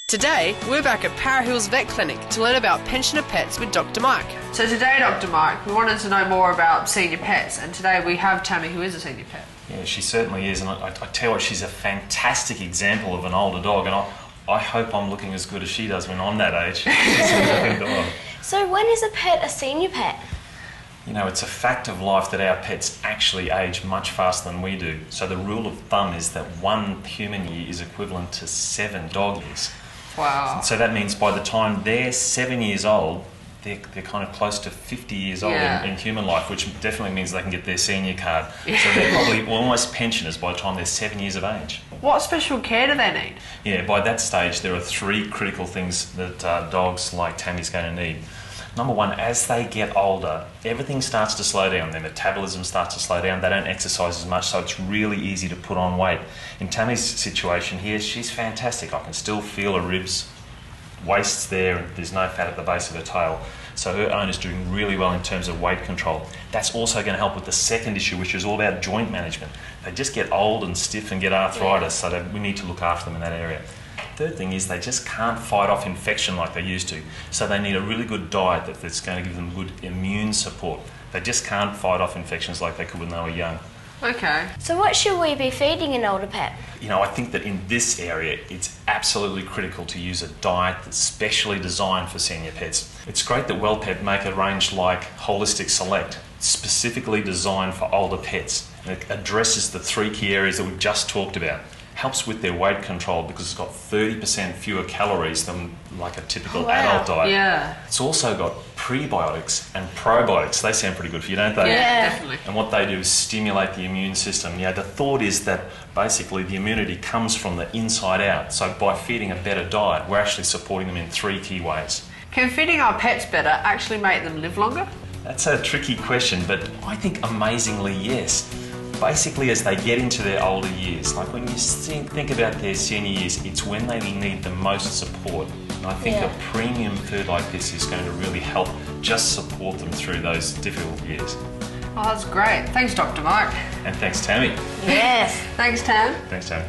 Today, we're back at Para Hills Vet Clinic to learn about pensioner pets with Dr. Mike. So today, Dr. Mike, we wanted to know more about senior pets, and today we have Tammy, who is a senior pet. Yeah, she certainly is, and I tell you what, she's a fantastic example of an older dog, and I hope I'm looking as good as she does when I'm that age. She's a good dog. So when is a pet a senior pet? You know, it's a fact of life that our pets actually age much faster than we do. So the rule of thumb is that 1 human year is equivalent to 7 dog years. Wow. So that means by the time they're 7 years old, they're kind of close to 50 years old in human life, which definitely means they can get their senior card. Yeah. So they're probably almost pensioners by the time they're 7 years of age. What special care do they need? Yeah, by that stage there are 3 critical things that dogs like Tammy's going to need. Number 1, as they get older, everything starts to slow down. Their metabolism starts to slow down. They don't exercise as much, so it's really easy to put on weight. In Tammy's situation here, she's fantastic. I can still feel her ribs, waist's there, and there's no fat at the base of her tail. So her owner's doing really well in terms of weight control. That's also going to help with the second issue, which is all about joint management. They just get old and stiff and get arthritis, so we need to look after them in that area. Third thing is they just can't fight off infection like they used to. So they need a really good diet that's going to give them good immune support. They just can't fight off infections like they could when they were young. Okay. So what should we be feeding an older pet? You know, I think that in this area, it's absolutely critical to use a diet that's specially designed for senior pets. It's great that WellPet make a range like Holistic Select, specifically designed for older pets. And it addresses the 3 key areas that we've just talked about. Helps with their weight control because it's got 30% fewer calories than like a typical adult diet. Yeah. It's also got prebiotics and probiotics. They sound pretty good for you, don't they? Yeah, definitely. And what they do is stimulate the immune system. You know, the thought is that basically the immunity comes from the inside out. So by feeding a better diet, we're actually supporting them in 3 key ways. Can feeding our pets better actually make them live longer? That's a tricky question, but I think amazingly yes. Basically, as they get into their older years, like when you think about their senior years, it's when they need the most support. And I think a premium food like this is going to really help just support them through those difficult years. Oh, that's great. Thanks, Dr. Mike. And thanks, Tammy. Yes. Thanks, Tam. Thanks, Tammy.